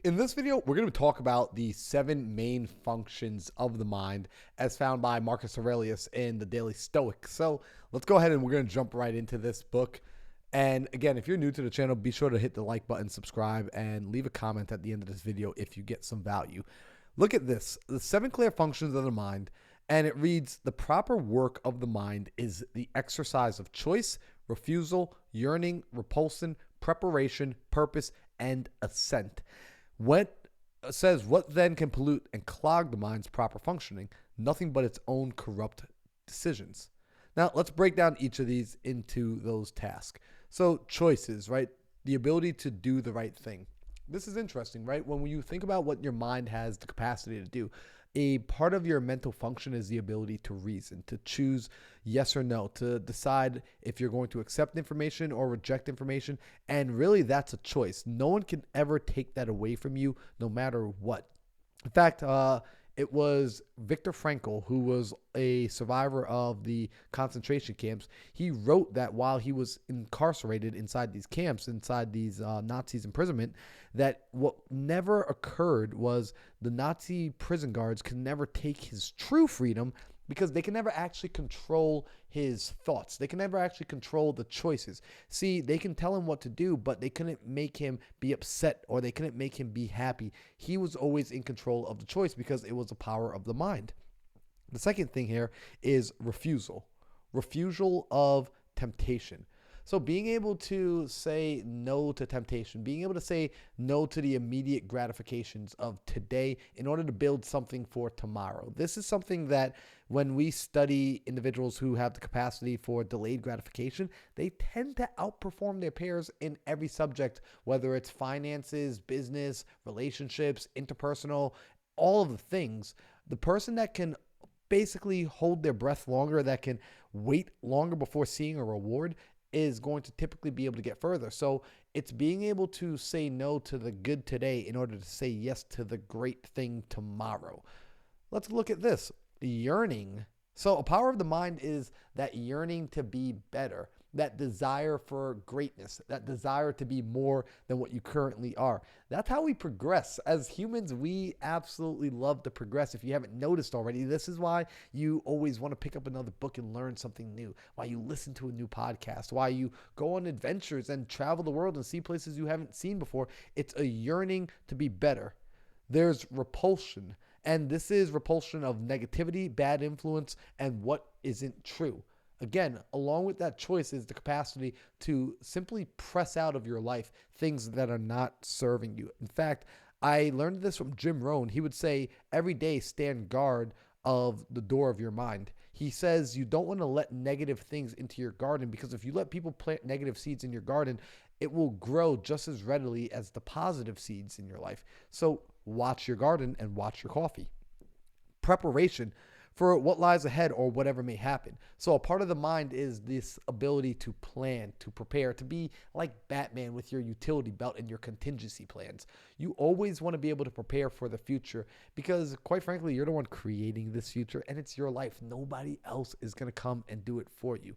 In this video, we're going to talk about the 7 main functions of the mind as found by Marcus Aurelius in the Daily Stoic. So let's go ahead and we're going to jump right into this book. And again, if you're new to the channel, be sure to hit the like button, subscribe, and leave a comment at the end of this video if you get some value. Look at this, the 7 clear functions of the mind, and it reads, the proper work of the mind is the exercise of choice, refusal, yearning, repulsion, preparation, purpose, and assent. What says what then can pollute and clog the mind's proper functioning? Nothing but its own corrupt decisions. Now, let's break down each of these into those tasks. So, choices, right? The ability to do the right thing. This is interesting, right? When you think about what your mind has the capacity to do, a part of your mental function is the ability to reason, to choose yes or no, to decide if you're going to accept information or reject information. And really, that's a choice. No one can ever take that away from you, no matter what. In fact, it was Viktor Frankl, who was a survivor of the concentration camps. He wrote that while he was incarcerated inside these camps, inside these Nazis' imprisonment, that what never occurred was the Nazi prison guards could never take his true freedom because they can never actually control his thoughts. They can never actually control the choices. See, they can tell him what to do, but they couldn't make him be upset or they couldn't make him be happy. He was always in control of the choice because it was the power of the mind. The second thing here is refusal. Refusal of temptation. So being able to say no to temptation, being able to say no to the immediate gratifications of today in order to build something for tomorrow. This is something that when we study individuals who have the capacity for delayed gratification, they tend to outperform their peers in every subject, whether it's finances, business, relationships, interpersonal, all of the things. The person that can basically hold their breath longer, that can wait longer before seeing a reward, is going to typically be able to get further. So it's being able to say no to the good today in order to say yes to the great thing tomorrow. Let's look at this. Yearning. So a power of the mind is that yearning to be better, that desire for greatness, that desire to be more than what you currently are. That's how we progress. As humans, we absolutely love to progress. If you haven't noticed already, this is why you always want to pick up another book and learn something new, why you listen to a new podcast, why you go on adventures and travel the world and see places you haven't seen before. It's a yearning to be better. There's repulsion, and this is repulsion of negativity, bad influence, and what isn't true. Again, along with that choice is the capacity to simply press out of your life things that are not serving you. In fact, I learned this from Jim Rohn. He would say every day stand guard of the door of your mind. He says you don't want to let negative things into your garden, because if you let people plant negative seeds in your garden, it will grow just as readily as the positive seeds in your life. So watch your garden and watch your coffee. Preparation for what lies ahead or whatever may happen. So a part of the mind is this ability to plan, to prepare, to be like Batman with your utility belt and your contingency plans. You always want to be able to prepare for the future because, quite frankly, you're the one creating this future and it's your life. Nobody else is going to come and do it for you.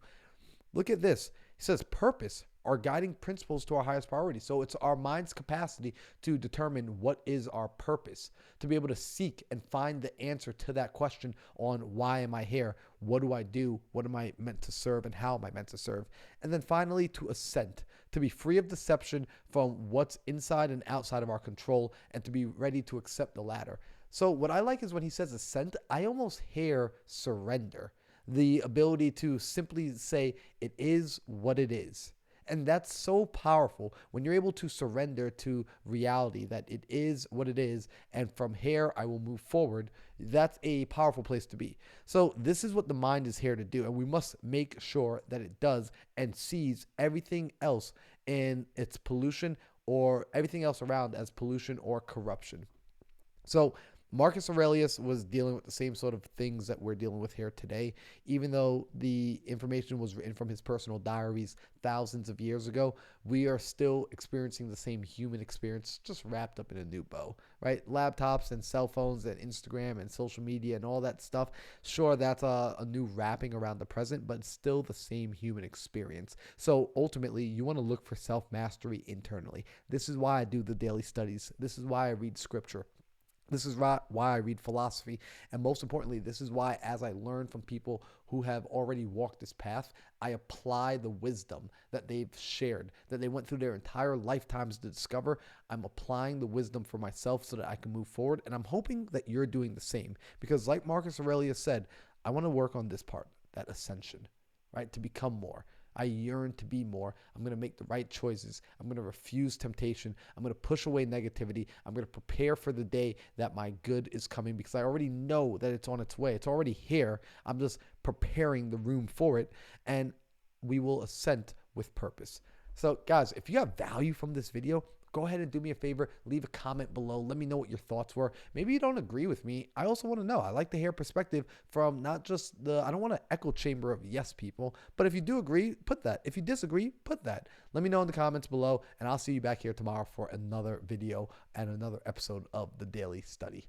Look at this. He says purpose are guiding principles to our highest priority. So it's our mind's capacity to determine what is our purpose, to be able to seek and find the answer to that question on why am I here? What do I do? What am I meant to serve? And how am I meant to serve? And then finally, to assent, to be free of deception from what's inside and outside of our control and to be ready to accept the latter. So what I like is when he says assent, I almost hear surrender. The ability to simply say it is what it is. And that's so powerful when you're able to surrender to reality that it is what it is. And from here, I will move forward. That's a powerful place to be. So this is what the mind is here to do. And we must make sure that it does and sees everything else in its pollution or everything else around as pollution or corruption. So Marcus Aurelius was dealing with the same sort of things that we're dealing with here today, even though the information was written from his personal diaries thousands of years ago. We are still experiencing the same human experience, just wrapped up in a new bow, right? Laptops and cell phones and Instagram and social media and all that stuff. Sure, that's a new wrapping around the present, but it's still the same human experience. So ultimately, you want to look for self-mastery internally. This is why I do the daily studies. This is why I read scripture. This is why I read philosophy. And most importantly, this is why, as I learn from people who have already walked this path, I apply the wisdom that they've shared, that they went through their entire lifetimes to discover. I'm applying the wisdom for myself so that I can move forward. And I'm hoping that you're doing the same. Because, like Marcus Aurelius said, I want to work on this part, that ascension, right? To become more. I yearn to be more. I'm going to make the right choices. I'm going to refuse temptation. I'm going to push away negativity. I'm going to prepare for the day that my good is coming, because I already know that it's on its way. It's already here. I'm just preparing the room for it, and we will ascend with purpose. So guys, if you have value from this video, go ahead and do me a favor. Leave a comment below. Let me know what your thoughts were. Maybe you don't agree with me. I also want to know. I like to hear perspective from not just I don't want an echo chamber of yes people, but if you do agree, put that. If you disagree, put that. Let me know in the comments below, and I'll see you back here tomorrow for another video and another episode of the Daily Study.